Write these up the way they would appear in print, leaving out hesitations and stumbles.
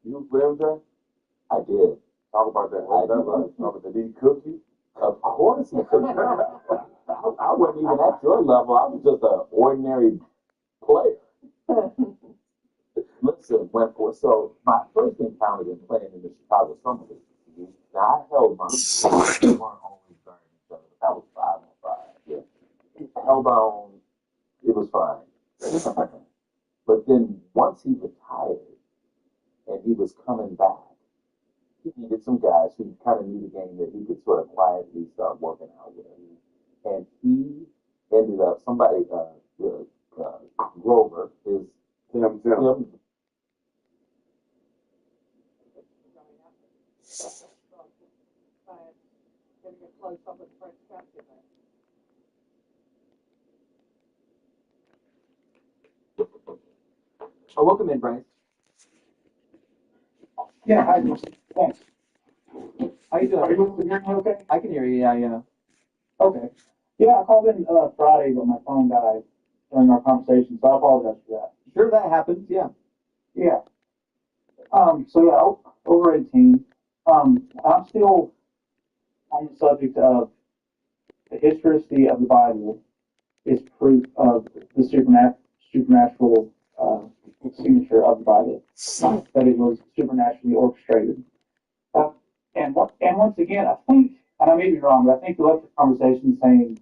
You lived there? I did. Talk about that. I did. Did he cook you? Of course he cooked me. I wasn't even at your level. I was just an ordinary player. Listen, so my first encounter in playing in the Chicago Summer League, now I held my own. We weren't always burning each other. That was 5-on-5. Yeah. Held my own. It was fine. But then once he retired and he was coming back, he needed some guys who kind of knew the game that he could sort of quietly start working out with. And he ended up, Grover, is Tim. Oh, welcome in, Bryce. Yeah, hi, thanks. How you doing? Are you hearing me okay? I can hear you, yeah. Okay. Yeah, I called in Friday, but my phone died during our conversation, so I apologize for that. Sure, that happens, yeah. Yeah. So yeah, over 18. I'm still on the subject of the historicity of the Bible is proof of the supernatural signature of the Bible, not that it was supernaturally orchestrated. And once again, I think, and I may be wrong, but I think you left the conversation saying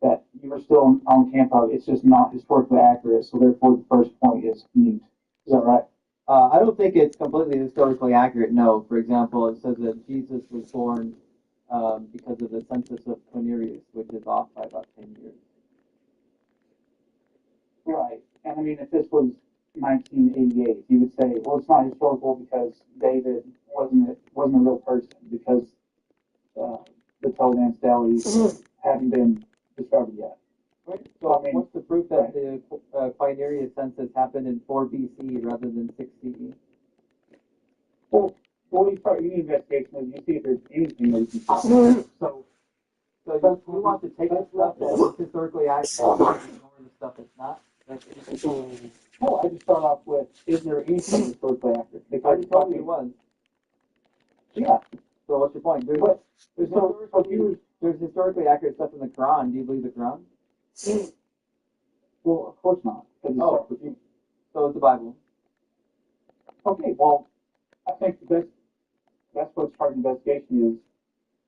that you were still on camp of it's just not historically accurate, so therefore the first point is mute. Is that right? I don't think it's completely historically accurate, no. For example, it says that Jesus was born because of the census of Quirinius, which is off by about 10 years. Right. And I mean, if this was 1988, you would say, well, it's not historical because David wasn't a real person because the Toledans deli hadn't been discovered yet. Right. So I mean, what's the proof that the Quirinius census happened in 4 BC rather than 6 CE? Well, you start any investigation is you see if there's anything that you can find. So you want to take the stuff that is historically accurate and ignore the stuff that's not? Well, I just start off with, is there anything historically accurate? I already told you it was. Yeah. So what's your point? There's historically accurate stuff in the Quran. Do you believe the Quran? Well, of course not. So it's the Bible. Okay, well, I think the best way to start an investigation is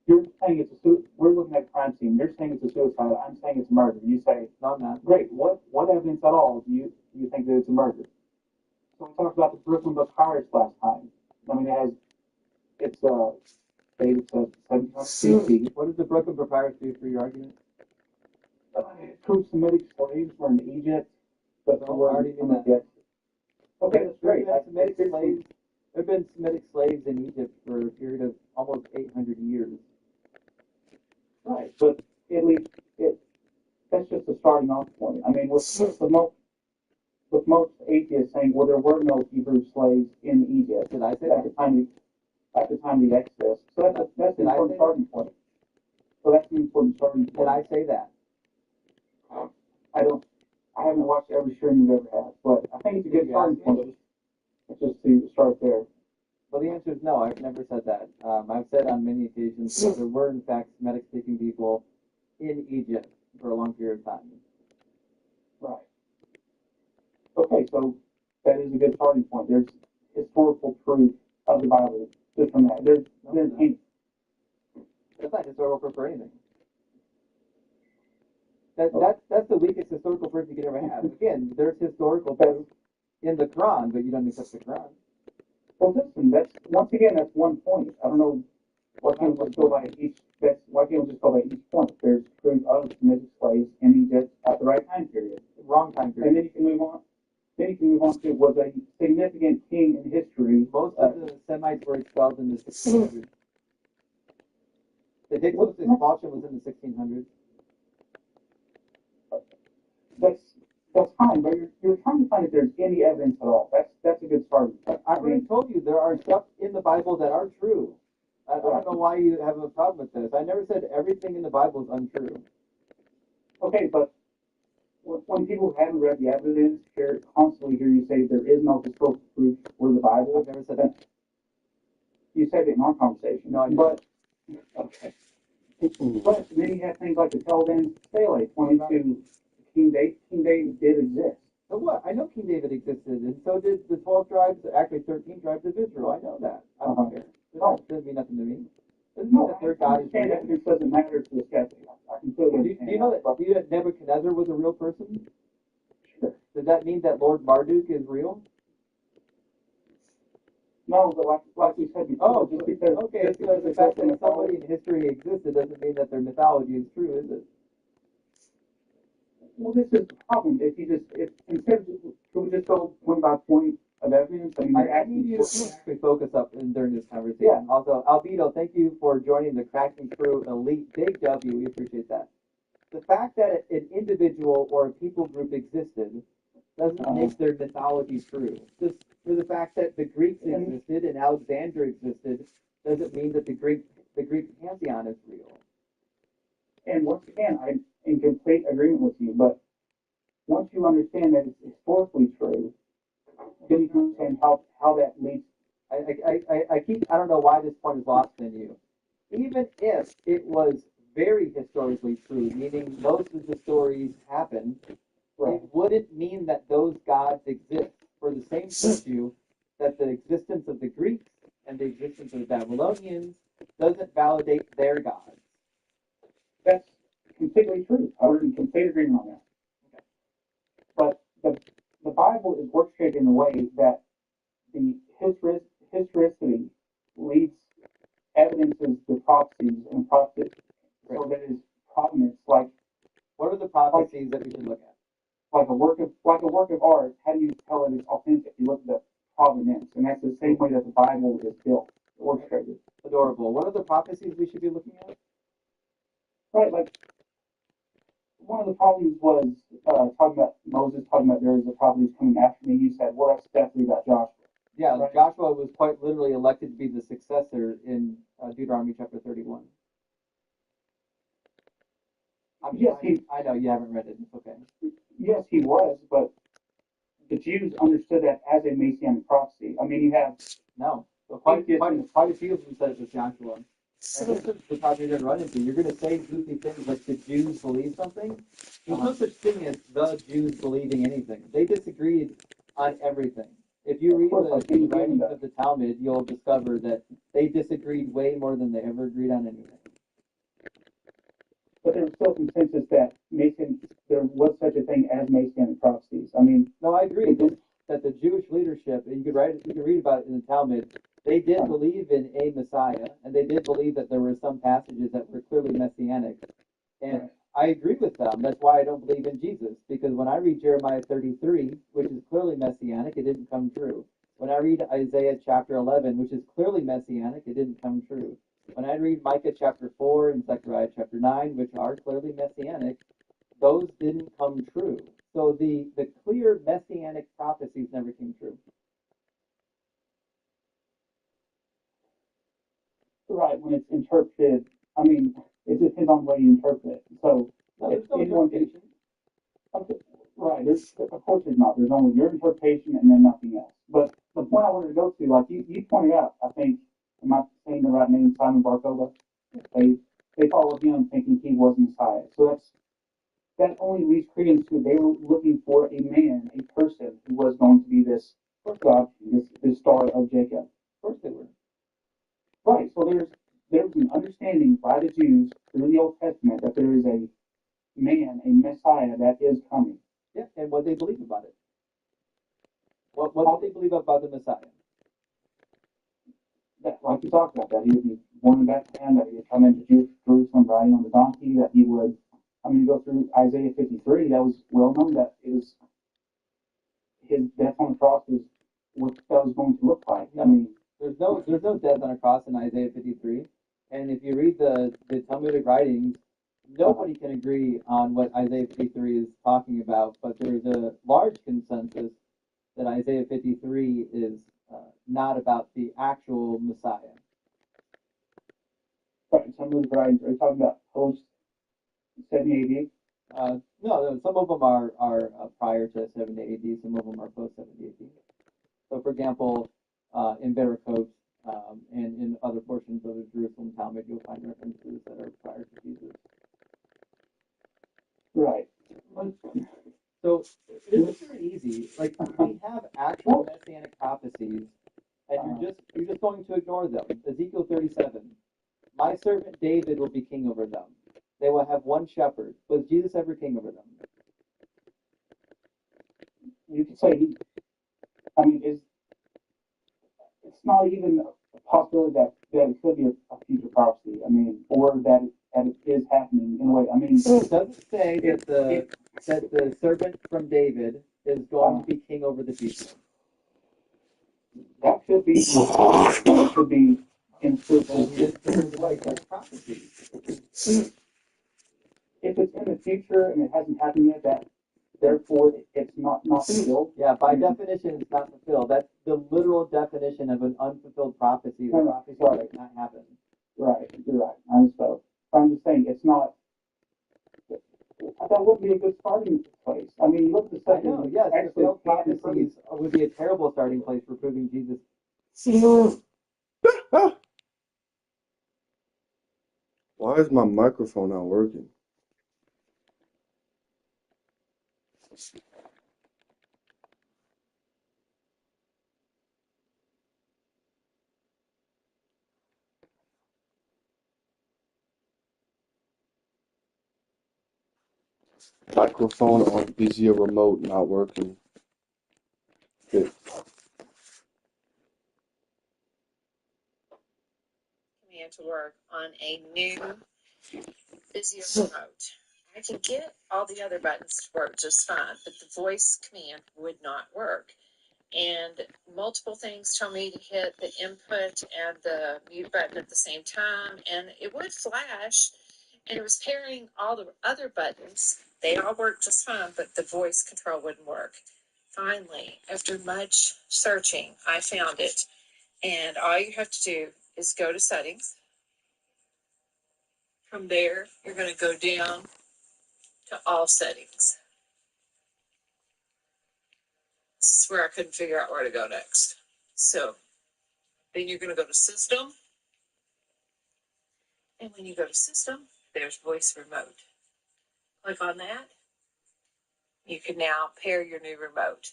you're saying we're looking at crime crime scene. You're saying it's a suicide. I'm saying it's murder. You say, No, I'm not. great. What evidence at all do you think that it's a murder? So we talked about the Brooklyn Papyrus last time. I mean, it's dated to 1700 What does the Brooklyn Papyrus do for your argument? It proves Semitic slaves were in Egypt, but No, there were already knew that. yet. Okay, that's great. There have been Semitic slaves in Egypt for a period of almost 800 years. Right, but at least that's just a starting off point. I mean, with most atheists saying, well, there were no Hebrew slaves in Egypt Did I say at that? the time of the Exodus. So that's an Did I important say starting point. So that's an important starting point. Did I say that? I haven't watched every stream you've ever had, but I think it's a good starting point. Just to start there. Well, the answer is no. I've never said that. I've said on many occasions that there were, in fact, Semitic-speaking people in Egypt for a long period of time. Right. Okay, so that is a good starting point. There's historical proof of the Bible just from that. There's That's not historical proof for anything. That's the weakest historical proof you could ever have. Again, there's historical proof in the Quran, but you don't accept the Quran. Well, listen, that's one point. I don't know why can't we just go by each. Why can't we just go by each point? There's proof of Semitic slaves in Egypt at the right time period. Wrong time period. And then you can move on. Then you can move on to was a significant king in history. Most of the Semites were expelled in the 1600s. The Hyksos expulsion was in the 1600s. That's fine, but you're trying to find if there's any evidence at all. That's a good starting point. I already told you there are stuff in the Bible that are true. I don't know why you have a problem with this. I never said everything in the Bible is untrue. Okay, but when people haven't read the evidence, constantly hear you say there is no historical proof for the Bible. I've never said that. You said it in our conversation. No, I didn't. But okay. But then you have things like the Tel-Dan Stele pointing to King David. King David did exist. So what? I know King David existed, and so did the 12 tribes, actually 13 tribes of Israel. I know that. I don't care. It doesn't mean nothing to me. It doesn't mean that their God is real. Evidence doesn't matter to the skeptic. I completely understand. Do you know that Nebuchadnezzar was a real person? Sure. Does that mean that Lord Marduk is real? No, but like we said before, Oh, okay. Because the fact that somebody in history existed doesn't mean that their mythology is true, is it? Well, this is the problem. If instead of can we just go point by point of evidence? I mean, I need you to actually focus up during this conversation. Yeah. Also, Albedo, thank you for joining the Cracking Crew Elite. Big W, we appreciate that. The fact that an individual or a people group existed doesn't make their mythology true. Just for the fact that the Greeks existed and Alexander existed doesn't mean that the Greek pantheon is real. And once again, I'm in complete agreement with you. But once you understand that it's historically true, then you can understand how that leads. I don't know why this point is lost in you. Even if it was very historically true, meaning most of the stories happened, Right. it wouldn't mean that those gods exist for the same issue that the existence of the Greeks and the existence of the Babylonians doesn't validate their gods. That's completely true. We're in complete agreement on that. Okay. But the Bible is orchestrated in a way that the historicity leads evidences to prophecies and prophecies. Right. So that is provenance, like what are the prophecies that we should look at? Like a work of art. How do you tell it is authentic? You look at the provenance, and that's the same way that the Bible is built, orchestrated. Adorable. What are the prophecies we should be looking at? Right, like one of the problems was talking about Moses, talking about there is a prophet who's coming after me. You said, well, that's definitely about Joshua. Yeah, right? Joshua was quite literally elected to be the successor in Deuteronomy chapter 31. I know you haven't read it. It's okay. Yes, he was, but the Jews understood that as a messianic prophecy. I mean, you have no. So quite a few of them said it was Joshua. And this is the topic you're going to run into. You're going to say goofy things like the Jews believe something. There's no such thing as the Jews believing anything. They disagreed on everything. If you read the writings of the Talmud, you'll discover that they disagreed way more than they ever agreed on anything. there's still consensus that there was such a thing as Messianic prophecies. I mean, No, I agree that the Jewish leadership, and you can read about it in the Talmud, they did believe in a Messiah, and they did believe that there were some passages that were clearly messianic. And I agree with them. That's why I don't believe in Jesus, because when I read Jeremiah 33, which is clearly messianic, it didn't come true. When I read Isaiah chapter 11, which is clearly messianic, it didn't come true. When I read Micah chapter 4 and Zechariah chapter 9, which are clearly messianic, those didn't come true. So the clear messianic prophecies never came true. right, when it's interpreted, I mean, it depends on the way you interpret it. So, No, if there's no anyone interpretation. okay, right, of course there's not. There's only your interpretation and then nothing else. But the point I wanted to go to, like you pointed out, I think, am I saying the right name, Simon Bar-Kokhba? They followed him thinking he was Messiah. So that only leaves credence to they were looking for a man, a person who was going to be this God, this star of Jacob. Of course they were. Right. So there's an understanding by the Jews through the Old Testament that there is a man, a Messiah that is coming. Yeah, and what they believe about it. What do they believe about the Messiah? That, like you talked about, that he would be born in Bethlehem, that he would come into Jerusalem riding on the donkey, that he would, I mean, you go through Isaiah 53, that was well known that it was his death on the cross was what that was going to look like. I mean, There's no death on a cross in Isaiah 53. And if you read the Talmudic writings, nobody can agree on what Isaiah 53 is talking about, but there's a large consensus that Isaiah 53 is not about the actual Messiah. right, some of the writings are talking about post 70 No, some of them are prior to 70 AD, some of them are post 70 AD. So, for example, in Berachot and in other portions of the Jerusalem Talmud, you'll find references that are prior to Jesus. AD. Right. So it's very easy. Like we have actual messianic prophecies, and you're just going to ignore them. Ezekiel 37. My servant David will be king over them. They will have one shepherd. Was Jesus ever king over them? You could say I mean, it's not even a possibility that it could be a future prophecy. I mean, or that it is happening in a way. I mean, It doesn't say that the servant from David is going to be king over the people. that could be inclusive. Prophecy. If it's in the future and it hasn't happened yet, that therefore it's not fulfilled. Yeah, by definition, it's not fulfilled. That's the literal definition of an unfulfilled prophecy. The prophecy does not happen. Right, you're right. I'm just saying it's not. That wouldn't be a good starting place. I mean, you look at the I second. know, yes, fulfilled prophecies would be a terrible starting place for proving Jesus. Why is my microphone not working? Microphone on Vizio remote not working. Good. Command to work on a new Vizio remote. I could get all the other buttons to work just fine, but the voice command would not work. And multiple things told me to hit the input and the mute button at the same time, and it would flash, and it was pairing all the other buttons. They all worked just fine, but the voice control wouldn't work. Finally, after much searching, I found it. And all you have to do is go to settings. From there, you're going to go down to all settings. This is where I couldn't figure out where to go next. So then you're going to go to system. And when you go to system, there's voice remote. Click on that. You can now pair your new remote.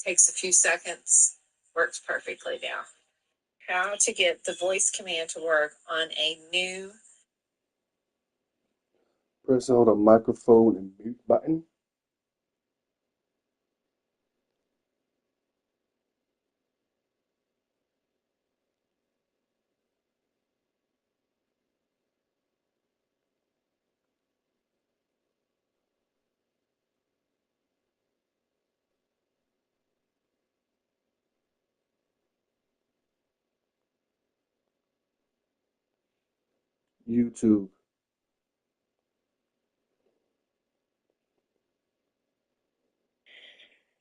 Takes a few seconds, works perfectly now. How to get the voice command to work on a new Press and hold a microphone and mute button. YouTube.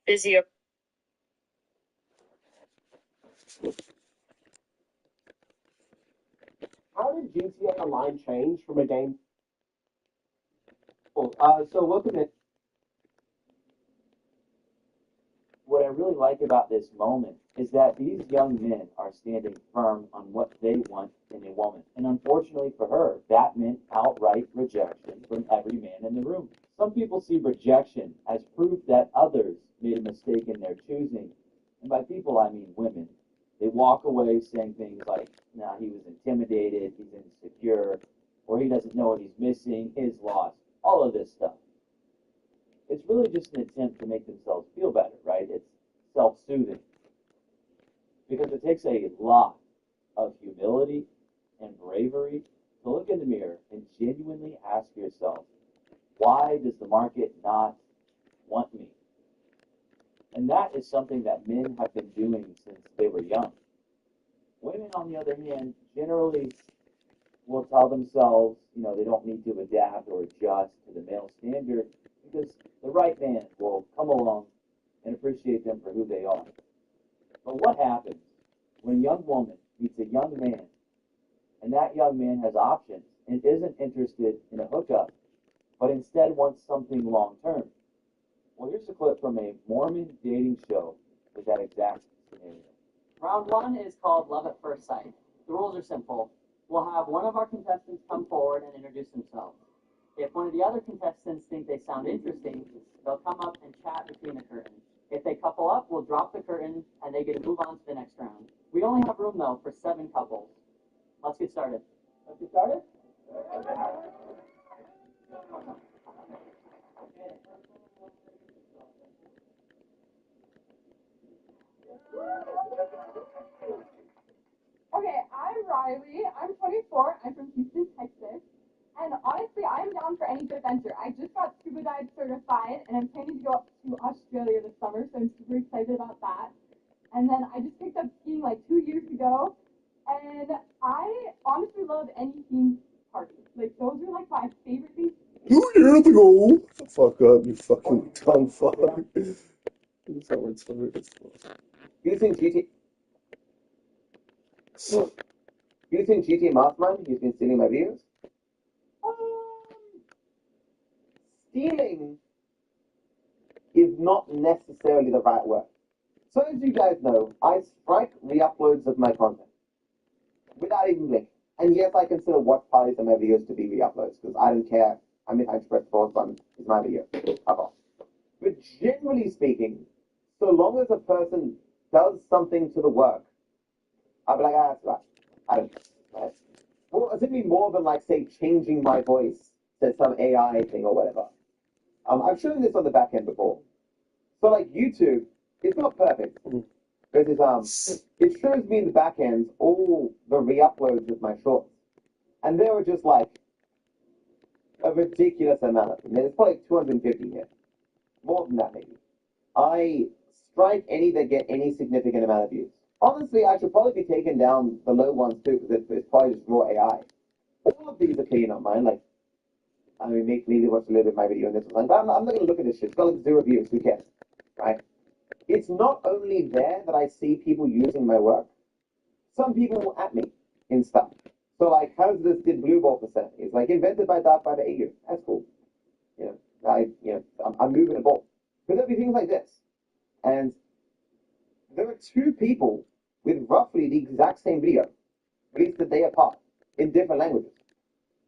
Vizio. How did GTA Online change from a game? Cool. So looking at what I really like about this moment is that these young men are standing firm on what they want in a woman. And unfortunately for her, that meant outright rejection from every man in the room. Some people see rejection as proof that others made a mistake in their choosing. And by people, I mean women. They walk away saying things like, nah, he was intimidated, he's insecure, or he doesn't know what he's missing, his loss, all of this stuff. It's really just an attempt to make themselves feel better, right? It's self-soothing. Because it takes a lot of humility and bravery to look in the mirror and genuinely ask yourself, why does the market not want me? And that is something that men have been doing since they were young. Women, on the other hand, generally will tell themselves, they don't need to adapt or adjust to the male standard because the right man will come along and appreciate them for who they are. But what happens when a young woman meets a young man and that young man has options and isn't interested in a hookup, but instead wants something long-term? Well, here's a clip from a Mormon dating show with that exact scenario. Round one is called Love at First Sight. The rules are simple. We'll have one of our contestants come forward and introduce themselves. If one of the other contestants think they sound interesting, they'll come up and chat between the curtain. If they couple up, we'll drop the curtain and they get to move on to the next round. We only have room, though, for 7 couples. Let's get started. Let's get started? Okay, I'm Riley. I'm 24. I'm from Houston, Texas. And honestly, I'm down for any adventure. I just got scuba dive certified, and I'm planning to go up to Australia this summer, so I'm super excited about that. And then I just picked up skiing like 2 years ago, and I honestly love any theme party. Like, those are like my favorite things. 2 years ago. Fuck up, you fucking dumb fuck. That's how it's You think GTA Mastermind, he's been stealing my videos? Stealing is not necessarily the right word. So as you guys know, I strike re-uploads of my content without even blinking. And yes, I consider watch parties of my videos to be re-uploads because I don't care. I mean, I express the pause button is my video. But generally speaking, so long as a person does something to the work, I'll be like, that's right. I don't know. Right? Well, it's going to be more than like, say, changing my voice to some AI thing or whatever. I've shown this on the back end before. So like YouTube, it's not perfect. Because it shows me in the back end all the re-uploads of my shorts. And they were just like a ridiculous amount of them. There's probably 250 here. More than that, maybe. I strike any that get any significant amount of views. Honestly, I should probably be taking down the low ones too, because it's probably just raw AI. All of these are clean on mine. Like, I mean, maybe watch a little bit of my video and this one, but I'm not going to look at this shit. It's got like 0 views. Who cares? Right? It's not only there that I see people using my work. Some people will at me in stuff. So like, how does this did blue ball percent? It's like invented by Dark by the AU. That's cool. I'm moving a ball. But there'll be things like this. And there are 2 people with roughly the exact same video, released a day apart, in different languages.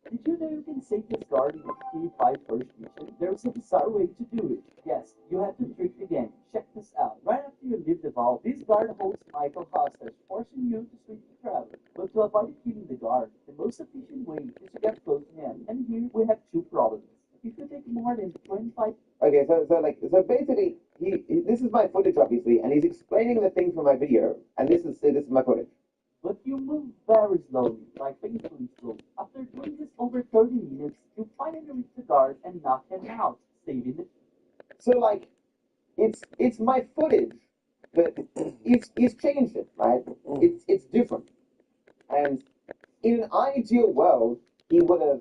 Did you know you can save this guard in the P5 first mission? There's a bizarre way to do it. Yes, you have to trick the game. Check this out. Right after you leave the vault, this guard holds Michael hostage, forcing you to sweep the crowd. But to avoid killing the guard, the most efficient way is to get close to him. And here we have 2 problems. more than 25. Okay, so basically, this is my footage, obviously, and he's explaining the thing from my video, and this is my footage. But you move very slowly, like painfully slow. After doing this over 30 minutes, you finally reach the guard and knock him out, saving it. So like, it's my footage, but he's changed it, right? It's different, and in an ideal world, he would have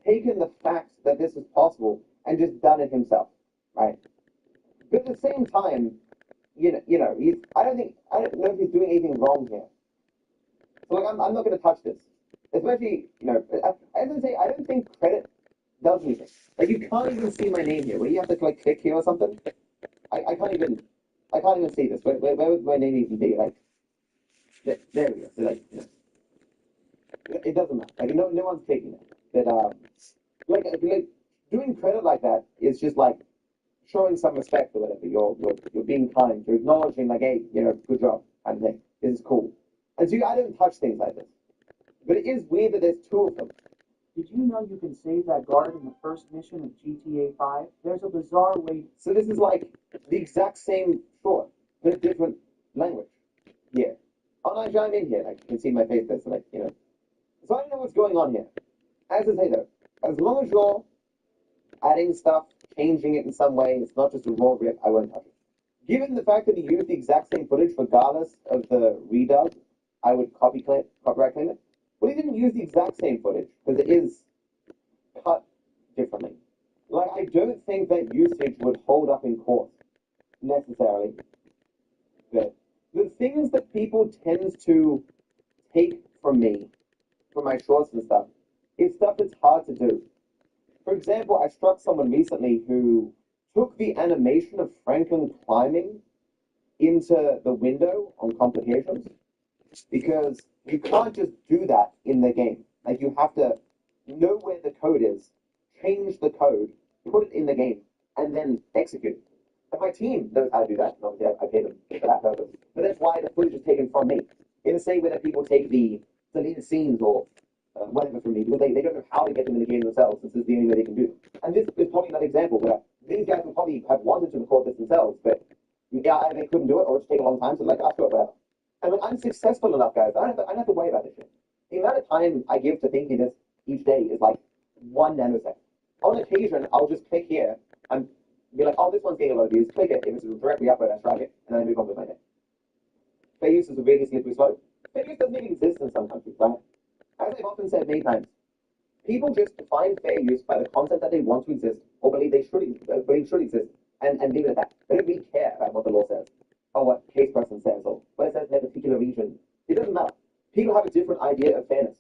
taken the fact that this is possible and just done it himself, right? But at the same time, I don't know if he's doing anything wrong here. So like, I'm not going to touch this, especially as I say, I don't think credit does anything. Like you can't even see my name here. Where you have to like click here or something. I can't even see this. Where would my name even be? Like there we go. So like it doesn't matter. Like no one's taking it. But like doing credit like that is just like showing some respect or whatever. You're being kind. You're acknowledging like, hey, good job kind of thing. This is cool. And so I don't touch things like this. But it is weird that there's two of them. Did you know you can save that guard in the first mission of GTA 5? There's a bizarre way. So this is like the exact same thought, but a different language. Yeah. Oh, actually, I'm in here. Like, you can see my face there, so So I don't know what's going on here. As I say though, as long as you're adding stuff, changing it in some way, it's not just a raw rip, I won't touch it. Given the fact that he used the exact same footage regardless of the redub, I would copyright claim it. But he didn't use the exact same footage, because it is cut differently. Like, I don't think that usage would hold up in court, necessarily. But the things that people tend to take from me, from my shorts and stuff, is stuff that's hard to do. For example, I struck someone recently who took the animation of Franklin climbing into the window on complications, because you can't just do that in the game. Like, you have to know where the code is, change the code, put it in the game, and then execute it. And my team knows how to do that, and obviously I pay them for that purpose. But that's why the footage is taken from me. In the same way that people take the deleted scenes or whatever from me, because they don't know how to get them in the game themselves, since this is the only way they can do it. And this is probably that example where these guys would probably have wanted to record this themselves, but yeah, they couldn't do it, or it's take a long time, so like, I'll do it, whatever. And when I'm successful enough, guys, I don't have to worry about this shit. The amount of time I give to thinking this each day is like 1 nanosecond. On occasion, I'll just click here and be like, oh, this one's getting a lot of views. Click it. If it's a directly upload, I strike it, and then I move on with my day. Fair use is a really slippery slope. Fair use doesn't even exist in some countries, right? As I've often said many times, people just define fair use by the content that they want to exist or believe should exist, and leave it at that. They don't really care about what the law says or what case person says or what it says in a particular region. It doesn't matter. People have a different idea of fairness,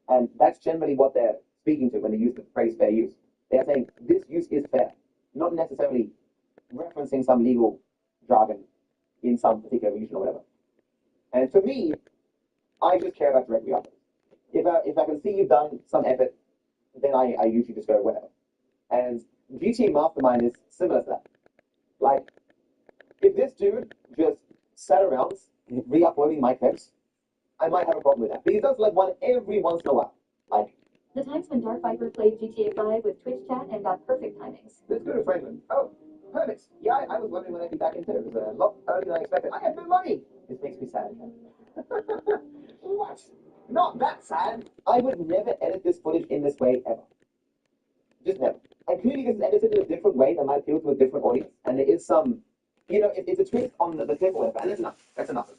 and that's generally what they're speaking to when they use the phrase fair use. They are saying this use is fair, not necessarily referencing some legal jargon in some particular region or whatever. And for me, I just care about directly uploads. If I can see you've done some effort, then I usually just go whatever. And GTA Mastermind is similar to that. Like, if this dude just sat around re-uploading my clips, I might have a problem with that. But he does like one every once in a while. Like, the times when Dark Viper played GTA 5 with Twitch chat and got perfect timings. let's go to Franklin. Oh, perfect. Yeah, I was wondering when I'd be back into it. It was a lot earlier than I expected. I have no money. This makes me sad. What? Not that sad. I would never edit this footage in this way ever. Just never. And clearly this is edited in a different way that might appeal to a different audience. And there is some, it's a twist on the clip or whatever. And that's enough. That's enough.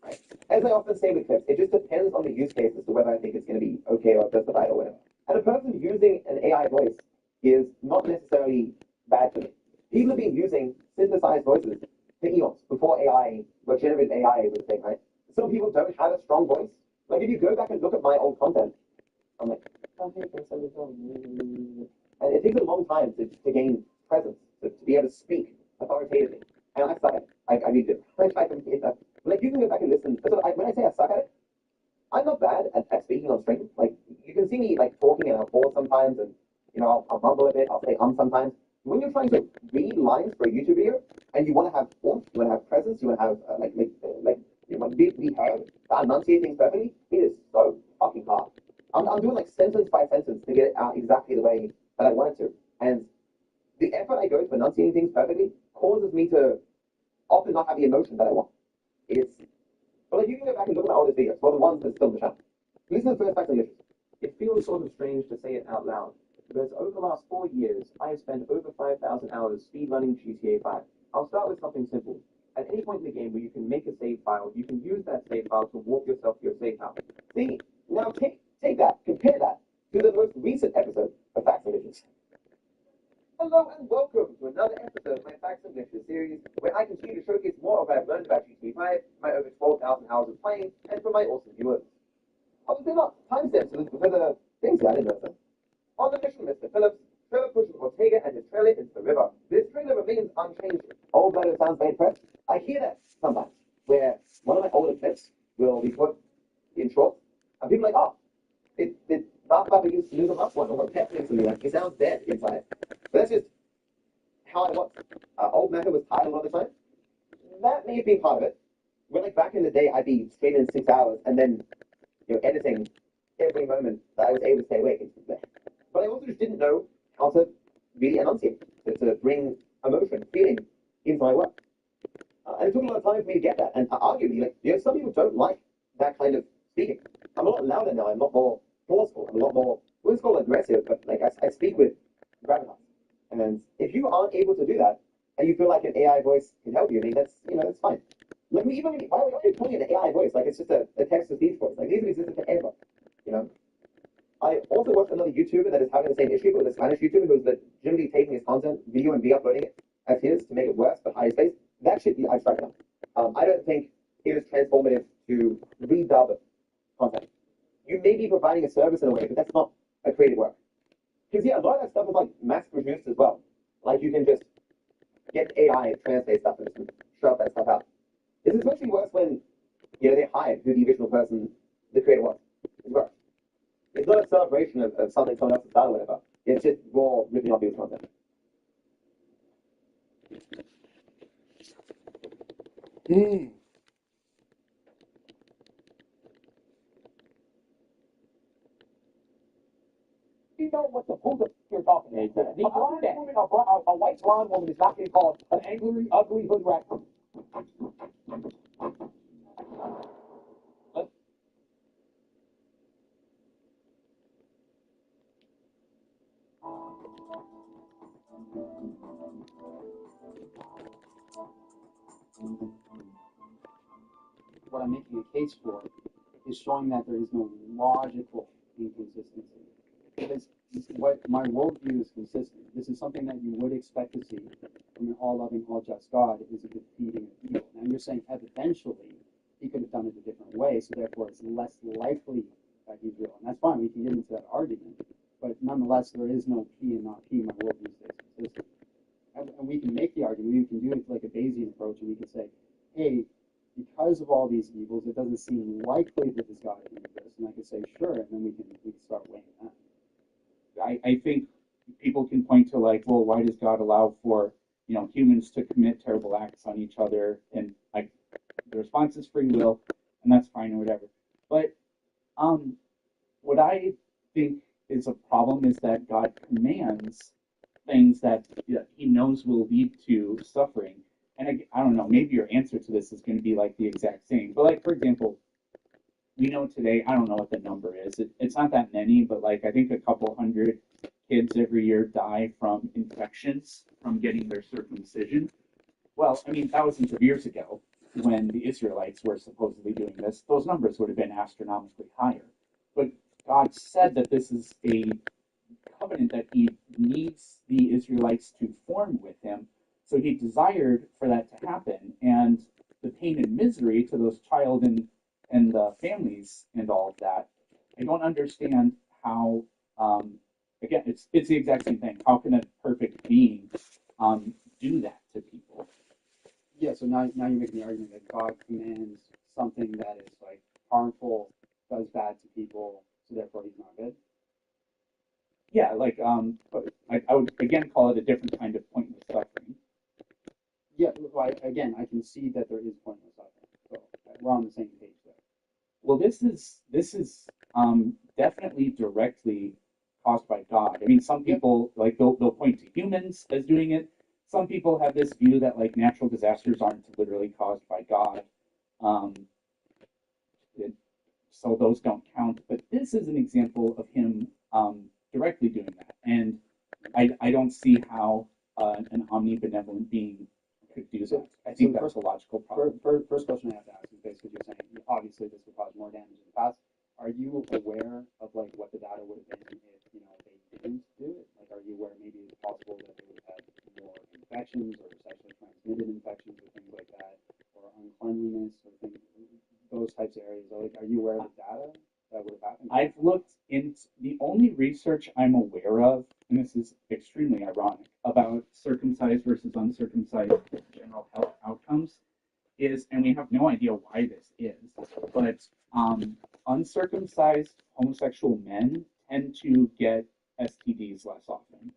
Right? As I often say with clips, it just depends on the use case as to whether I think it's going to be okay or justified or whatever. And a person using an AI voice is not necessarily bad for me. People have been using synthesized voices for eons before AI, or generative AI was a thing, right? Some people don't have a strong voice. Like, if you go back and look at my old content, I'm like, okay, and it takes a long time to gain presence, to be able to speak authoritatively. And I suck at it. I need to. Like, you can go back and listen. So when I say I suck at it, I'm not bad at speaking on stream. Like, you can see me, like, talking and I'll pause sometimes, and, I'll mumble a bit, I'll say sometimes. When you're trying to read lines for a YouTube video, and you want to have oomph, you want to have presence, you want to have, you want to be heard, to enunciate things perfectly, it is so fucking hard. I'm doing, like, sentence by sentence to get it out exactly the way that I want it to. And the effort I go to enunciating things perfectly causes me to often not have the emotion that I want. It's, but like you can go back and look at my oldest videos, well, the ones that still in the channel. Listen to the first facts and glitches. It feels sort of strange to say it out loud, but over the last 4 years, I have spent over 5,000 hours speedrunning GTA 5. I'll start with something simple. At any point in the game where you can make a save file, you can use that save file to warp yourself to your save house. See, now take that, compare that to the most recent episode of Facts and Glitches. Hello and welcome to another episode of my Facts and Glitches series, where I continue to showcase more of what I've learned about GTA 5, my over 12,000 hours of playing, and for my awesome viewers. Obviously not timestamps for the things that I didn't know, sir. On the mission, Mr. Phillips, Trevor pushes Ortega and his trailer into the river. This trailer remains unchanged. Although it sounds very pressed, I hear that sometimes, where one of my older clips will be put in short, and people are like, oh, it Dark Papa used to lose a up one, or what pet things to me, like, he sounds dead inside. But that's just how I was. Old Mecca was tired a lot of the time. That may have been part of it. When, like, back in the day, I'd be streaming 6 hours, and then, editing every moment that I was able to stay awake. But I also just didn't know how to really enunciate, to bring emotion, feeling into my work. And it took a lot of time for me to get that. And arguably, like, some people don't like that kind of speaking. I'm a lot louder now. I'm a lot more forceful. I'm a lot more, what's called aggressive, but like I speak with gravitas. And if you aren't able to do that, and you feel like an AI voice can help you, I mean, that's fine. Like, why are you calling it an AI voice? Like, it's just a text-to-speech voice. Like, these have existed forever, I also watched another YouTuber that is having the same issue, but a Spanish YouTuber who's legitimately taking his content, video, and re-uploading it as his to make it worse, but higher space. That should be I've struck down. I don't think it is transformative to redub content. You may be providing a service in a way, but that's not a creative work. Because, a lot of that stuff is, like, mass-produced as well. Like, you can just get AI to translate stuff and just shove that stuff out. It's especially worse when, they hide who the original person, the creator was. It's worse. It's not a celebration of something someone else has done or whatever. It's just raw ripping off your content. You know what the bullshit you're talking about. The blonde woman, a white blonde woman is not being called an angry, ugly hood rat. What I'm making a case for is showing that there is no logical inconsistency. Because what my worldview is consistent. This is something that you would expect to see from an all-loving, all-just God, is a defeating of evil. Now you're saying evidentially he could have done it a different way, so therefore it's less likely that he's real. And that's fine, we can get into that argument. But nonetheless, there is no P and not P. My worldview stays consistent. And we can make the argument, we can do it like a Bayesian approach, and we can say, hey, because of all these evils, it doesn't seem likely that this God exists. And I could say, sure, and then we can start weighing that. I think people can point to, like, well, why does God allow for, humans to commit terrible acts on each other? And, like, the response is free will, and that's fine or whatever. But what I think is a problem is that God commands things that he knows will lead to suffering. And I don't know, maybe your answer to this is going to be like the exact same. But, like, for example, we know today, I don't know what the number is. It's not that many, but, like, I think a couple hundred kids every year die from infections from getting their circumcision. Well, I mean, thousands of years ago, when the Israelites were supposedly doing this, those numbers would have been astronomically higher. But God said that this is a covenant that he needs the Israelites to form with him. So he desired for that to happen. And the pain and misery to those child and the families and all of that, I don't understand how, again, it's the exact same thing. How can a perfect being do that to people? Yeah, so now you're making the argument that God commands something that is, like, harmful, does bad to people, so therefore he's not good? Yeah, like, I would, again, call it a different kind of pointless suffering. Yeah, well, I can see that there is pointless suffering. So we're on the same page there. Well, this is definitely directly caused by God. I mean, some people like they'll point to humans as doing it. Some people have this view that like natural disasters aren't literally caused by God. Um, so those don't count. But this is an example of him directly doing that. And I don't see how an omnibenevolent being could do that. I think that's a logical problem. First question I have to ask is basically you're saying obviously this would cause more damage in the past. Are you aware of like what the data would have been if they didn't do it? Like, are you aware maybe it's possible that they would have had more infections or sexually transmitted infections or things like that, or uncleanliness or things, those types of areas? Like, are you aware of the data that would have happened? I've looked into the only research I'm aware of, and this is extremely ironic, about circumcised versus uncircumcised general health outcomes is, and we have no idea why this is, but uncircumcised homosexual men tend to get STDs less often.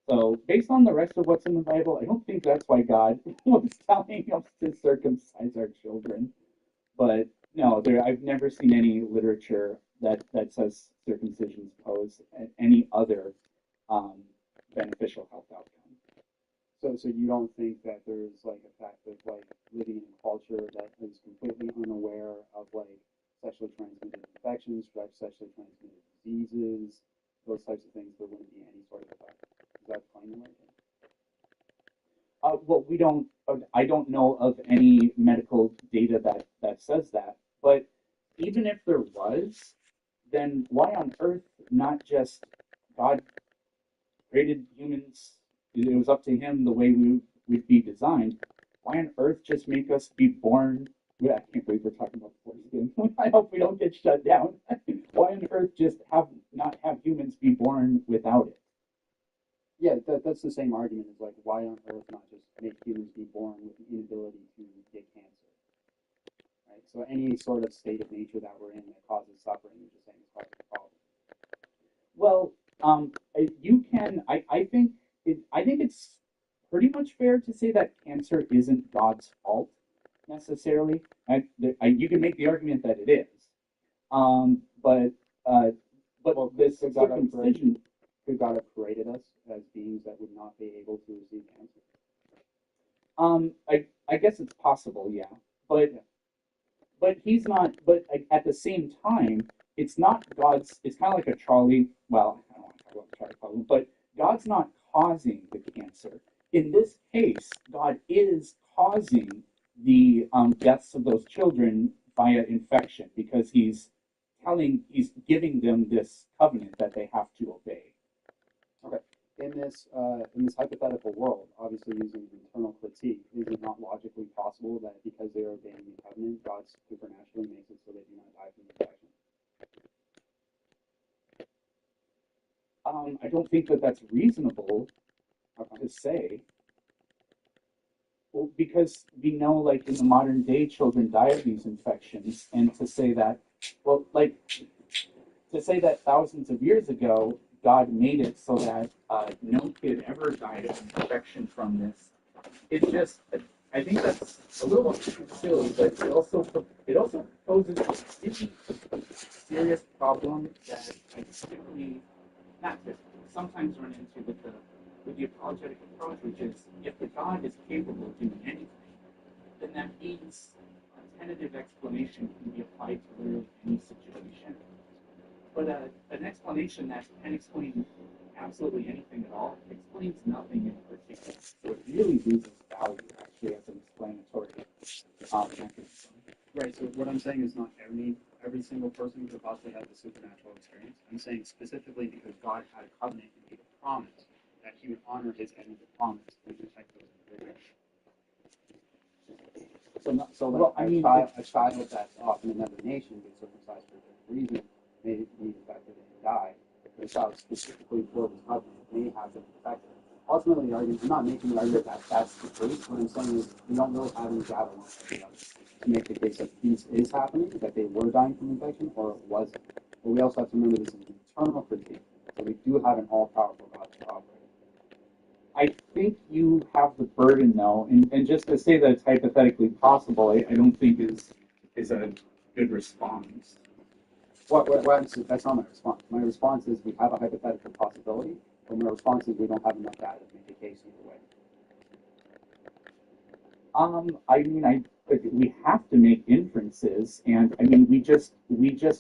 So based on the rest of what's in the Bible, I don't think that's why God was telling us to circumcise our children. But no, I've never seen any literature that says circumcisions pose any other beneficial health outcome. So you don't think that there's like a fact of like living in a culture that is completely unaware of like sexually transmitted infections, sexually transmitted diseases, those types of things, there wouldn't be any sort of effect? Is that plain right? Well, we don't. I don't know of any medical data that says that. But even if there was, then why on earth not just God created humans? It was up to Him the way we'd be designed. Why on earth just make us be born? I can't believe we're talking about foreskin. I hope we don't get shut down. Why on earth just not have humans be born without it? Yeah, that's the same argument as like why on earth not just make humans be born with the inability to get cancer, right? So any sort of state of nature that we're in that causes suffering, you're just saying is part of the problem. Well, you can. I think it's pretty much fair to say that cancer isn't God's fault necessarily. You can make the argument that it is, but well, this circumcision. Could God have created us as beings that would not be able to receive cancer? I guess it's possible, yeah, but He's not. But at the same time, it's not God's. It's kind of like a trolley. Well, I don't want to talk about the trolley problem, but God's not causing the cancer. In this case, God is causing the deaths of those children via infection because He's giving them this covenant that they have to obey. Okay. In this hypothetical world, obviously using internal critique, is it not logically possible that because they are obeying the covenant, God supernaturally makes it so they do not die from infection? I don't think that that's reasonable to say. Well, because we know, like in the modern day, children die of these infections, and to say that, well, like to say that thousands of years ago God made it so that no kid ever died of infection from this. It's just, I think that's a little too silly, but it also poses a really serious problem that I typically, not typically, sometimes run into with the apologetic approach, which is if the God is capable of doing anything, then that means a tentative explanation can be applied to literally any situation. But an explanation that can explain absolutely anything at all explains nothing in particular. So it really loses value actually as an explanatory mechanism. Right. So what I'm saying is not every single person could possibly have the supernatural experience. I'm saying specifically because God had a covenant and made a promise that He would honor His end of the promise and protect those individuals. A child that's off in another nation gets circumcised for a different reason, may be infected and die. The child specifically for this covenant may have been infected. Ultimately, the argument, I'm not making the argument that that's the case. What I'm saying is we don't really have any data to make the case that this is happening, that they were dying from infection, or it wasn't. But we also have to remember this is an eternal critique. So we do have an all-powerful God to operate. I think you have the burden, though, and just to say that it's hypothetically possible, I don't think is a good response. That's not my response. My response is we have a hypothetical possibility, but my response is we don't have enough data to make a case either way. I mean, we have to make inferences, and I mean, we just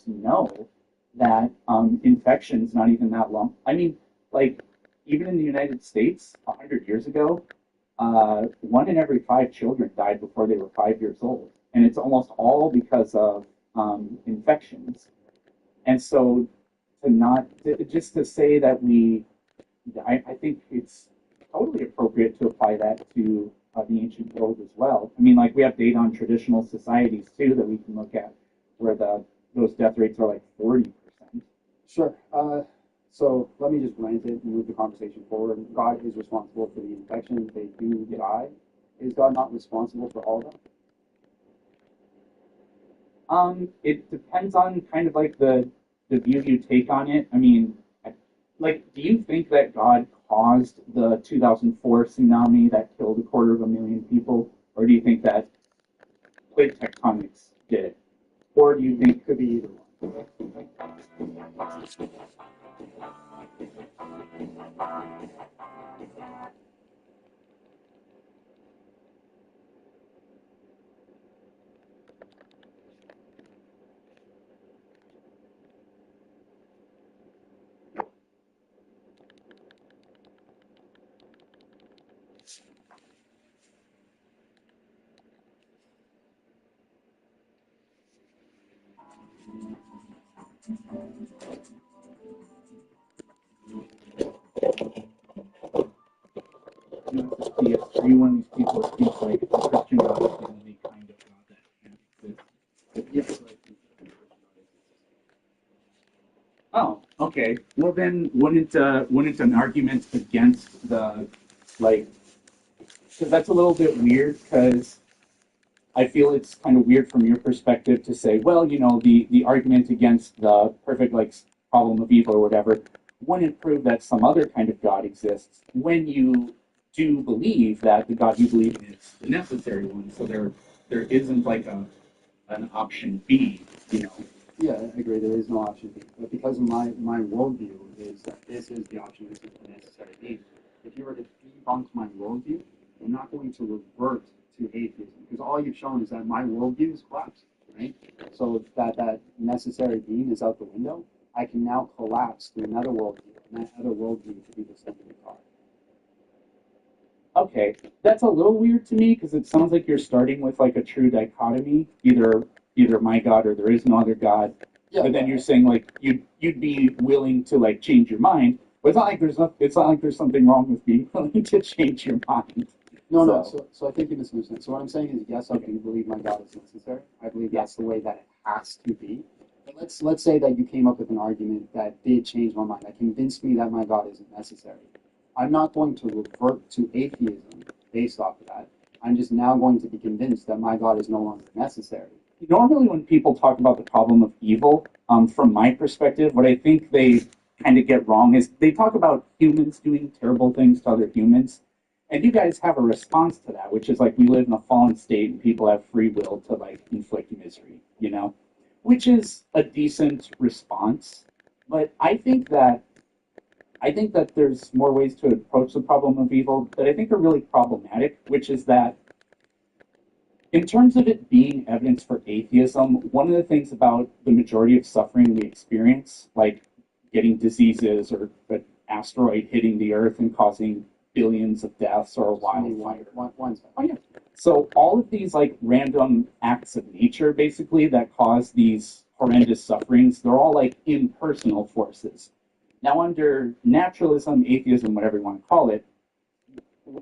know that infection's not even that long. I mean, like even in the United States, 100 years ago, 1 in every 5 children died before they were 5 years old, and it's almost all because of infections. And so, just to say that I think it's totally appropriate to apply that to the ancient world as well. I mean, like we have data on traditional societies too that we can look at, where those death rates are like 40%. Sure. So let me just grant it and move the conversation forward. God is responsible for the infection. They do die. Is God not responsible for all of them? It depends on kind of like the view you take on it. I mean, like, do you think that God caused the 2004 tsunami that killed 250,000 people, or do you think that plate tectonics did it, or do you think it could be either one? Be one of these people who thinks like Christian God is the only kind of God that can exist. Oh, okay. Well, then wouldn't an argument against the like? Because that's a little bit weird. Because I feel it's kind of weird from your perspective to say, well, you know, the argument against the perfect like problem of evil or whatever wouldn't prove that some other kind of God exists when you do believe that the God you believe in is the necessary one. So there isn't like an option B, you know. Yeah, I agree. There is no option B. But because my worldview is that this is the option, this is the necessary need. If you were to debunk my worldview, I'm not going to revert to atheism because all you've shown is that my worldview is collapsed, right? So that necessary being is out the window. I can now collapse to another worldview, and that other worldview could be the same God. Okay, that's a little weird to me because it sounds like you're starting with like a true dichotomy, either my God or there is no other God. Yeah, but then you're saying like you'd be willing to like change your mind. But it's not like there's something wrong with being willing to change your mind. No. So I think you misunderstand. So what I'm saying is, yes, I do believe my God is necessary. I believe that's the way that it has to be. But let's say that you came up with an argument that did change my mind, that convinced me that my God isn't necessary. I'm not going to revert to atheism based off of that. I'm just now going to be convinced that my God is no longer necessary. Normally when people talk about the problem of evil, from my perspective, what I think they kind of get wrong is they talk about humans doing terrible things to other humans. And you guys have a response to that, which is like we live in a fallen state and people have free will to like inflict misery, you know, which is a decent response. But I think that there's more ways to approach the problem of evil that I think are really problematic, which is that in terms of it being evidence for atheism, one of the things about the majority of suffering we experience, like getting diseases or an asteroid hitting the Earth and causing billions of deaths or a wildfire. Oh yeah. So all of these like random acts of nature, basically, that cause these horrendous sufferings, they're all like impersonal forces. Now, under naturalism, atheism, whatever you want to call it,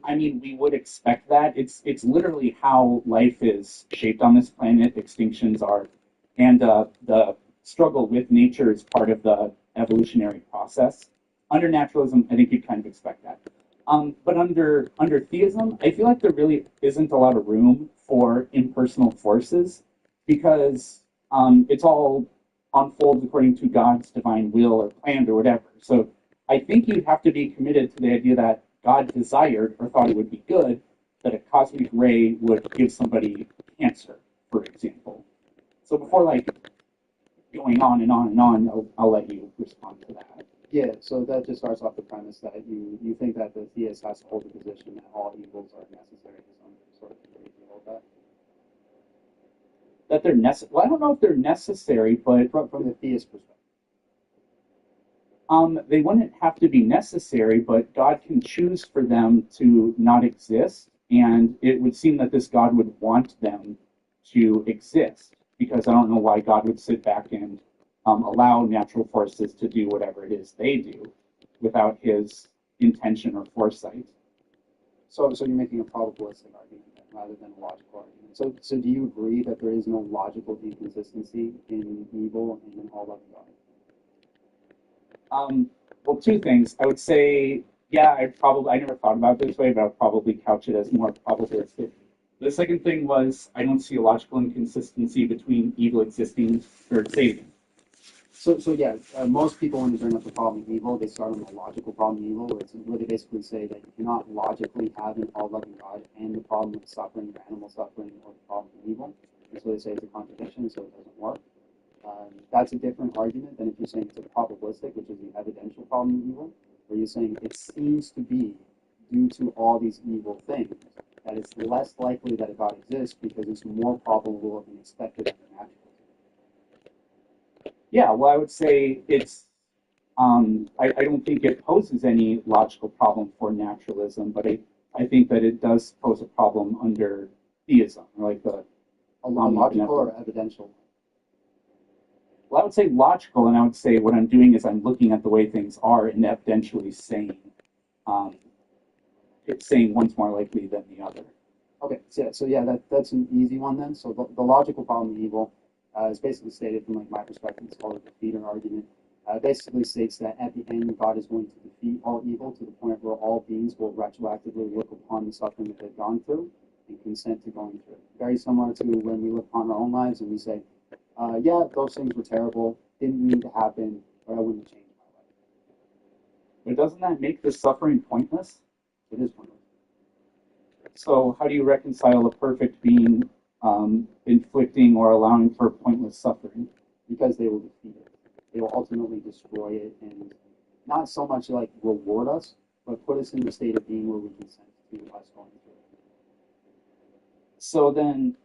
I mean, we would expect that. It's literally how life is shaped on this planet. Extinctions are, and the struggle with nature is part of the evolutionary process. Under naturalism, I think you'd kind of expect that. But under theism, I feel like there really isn't a lot of room for impersonal forces because it's all unfolds according to God's divine will or plan or whatever. So I think you'd have to be committed to the idea that God desired or thought it would be good that a cosmic ray would give somebody cancer, for example. So before like going on and on and on, I'll let you respond to that. Yeah, so that just starts off the premise that you think that the theist has to hold the position that all evils are necessary to some sort of degree. Do you hold that? That they're necessary. Well, I don't know if they're necessary, but From the theist perspective. They wouldn't have to be necessary, but God can choose for them to not exist, and it would seem that this God would want them to exist, because I don't know why God would sit back and allow natural forces to do whatever it is they do without his intention or foresight. So you're making a probabilistic argument then, rather than a logical argument. So do you agree that there is no logical inconsistency in evil and in all loving God? Well, two things. I would say, yeah, I never thought about it this way, but I'd probably couch it as more probabilistic. The second thing was, I don't see a logical inconsistency between evil existing or saving. So yeah, most people when they bring up the problem of evil, they start on the logical problem of evil, where they basically say that you cannot logically have an all-loving God and the problem of suffering, or animal suffering, or the problem of evil. And so they say it's a contradiction, so it doesn't work. That's a different argument than if you're saying it's a probabilistic, which is the evidential problem of evil, where you're saying it seems to be due to all these evil things that it's less likely that a God exists because it's more probable and expected than natural. Yeah, well, I would say it's, I don't think it poses any logical problem for naturalism, but I think that it does pose a problem under theism, like a logical or evidential. Well, I would say logical, and I would say what I'm doing is I'm looking at the way things are and evidentially saying, it's saying one's more likely than the other. Okay, so yeah, that's an easy one then. So the logical problem of evil is basically stated from like my perspective. It's called the defeater argument. Basically states that at the end, God is going to defeat all evil to the point where all beings will retroactively look upon the suffering that they've gone through and consent to going through it. Very similar to when we look upon our own lives and we say, yeah, those things were terrible, didn't need to happen, but I wouldn't change my life. But doesn't that make the suffering pointless? It is pointless. So how do you reconcile a perfect being inflicting or allowing for pointless suffering? Because they will defeat it. They will ultimately destroy it and not so much like reward us, but put us in the state of being where we consent to us going through it. So then,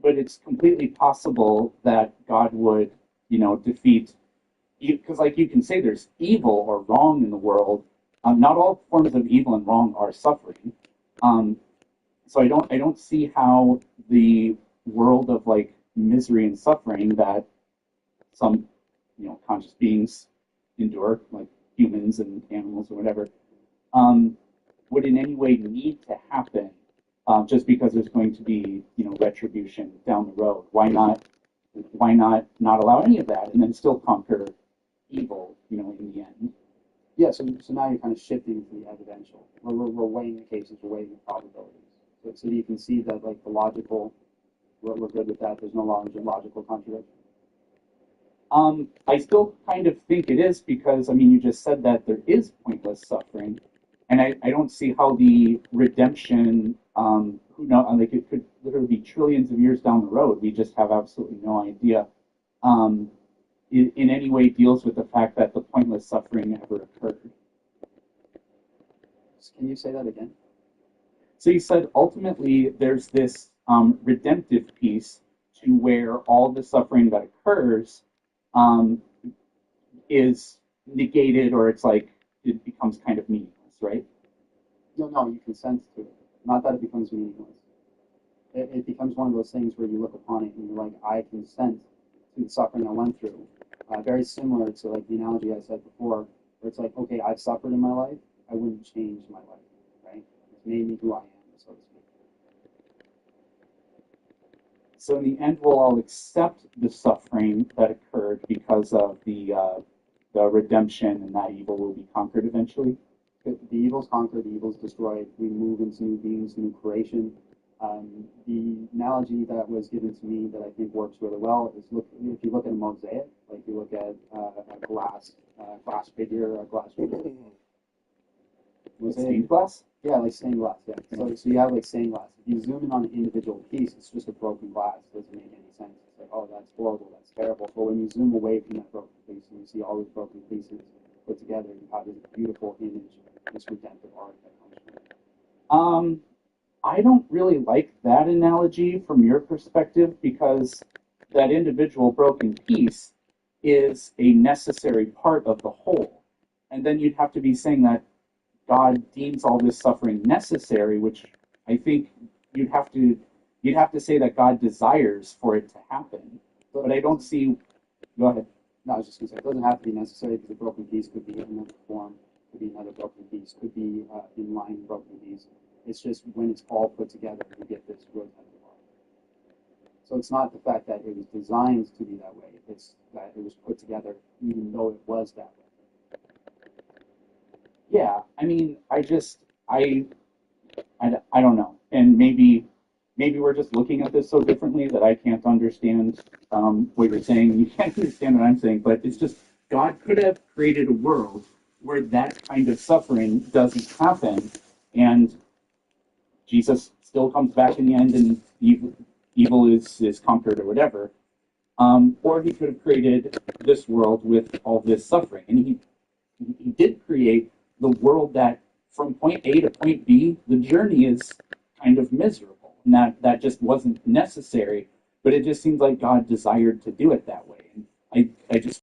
but it's completely possible that God would, defeat, because like you can say there's evil or wrong in the world. Not all forms of evil and wrong are suffering. So I don't see how the world of like misery and suffering that some, conscious beings endure, like humans and animals or whatever, would in any way need to happen just because there's going to be, retribution down the road. Why not allow any of that and then still conquer evil, in the end? Yeah, so now you're kind of shifting to the evidential. We're weighing the cases, we're weighing the probabilities. So you can see that like the logical, we're good with that. There's no logical contradiction. I still kind of think it is because, you just said that there is pointless suffering. And I don't see how the redemption, like it could literally be trillions of years down the road. We just have absolutely no idea. In any way deals with the fact that the pointless suffering ever occurred. Can you say that again? So you said ultimately there's this redemptive piece to where all the suffering that occurs is negated, or it's like it becomes kind of meaningless, right? No, you consent to it. Not that it becomes meaningless. It becomes one of those things where you look upon it and you're like, I consent to the suffering I went through. Very similar to like the analogy I said before, where it's like, okay, I've suffered in my life, I wouldn't change my life, right? It's made me who I am, so to speak. So in the end, we'll all accept the suffering that occurred because of the redemption, and that evil will be conquered eventually. The evil's conquered, the evil's destroyed. We move into new beings, new creation. The analogy that was given to me that I think works really well is if you look at a mosaic, like you look at a glass figure, a glass figure. Stained glass? Yeah, like stained glass, yeah. So you have like stained glass. If you zoom in on an individual piece, it's just a broken glass. It doesn't make any sense. it's like, oh, that's horrible, that's terrible. But when you zoom away from that broken piece and you see all those broken pieces put together, you have this beautiful image, this redemptive arc that comes from it. I don't really like that analogy from your perspective because that individual broken piece is a necessary part of the whole. And then you'd have to be saying that God deems all this suffering necessary, which I think you'd have to say that God desires for it to happen. But I don't see. Go ahead. No, I was just going to say, it doesn't have to be necessary because a broken piece could be in another form, could be another broken piece, could be in line broken piece. It's just when it's all put together, you get this redemptive arc. So it's not the fact that it was designed to be that way, it's that it was put together even though it was that way. Yeah, I mean, I don't know. And maybe we're just looking at this so differently that I can't understand what you're saying. You can't understand what I'm saying, but it's just God could have created a world where that kind of suffering doesn't happen, and Jesus still comes back in the end, and evil is conquered or whatever. Or he could have created this world with all this suffering, and he did create the world that from point A to point B, the journey is kind of miserable, and that just wasn't necessary. But it just seems like God desired to do it that way, and I just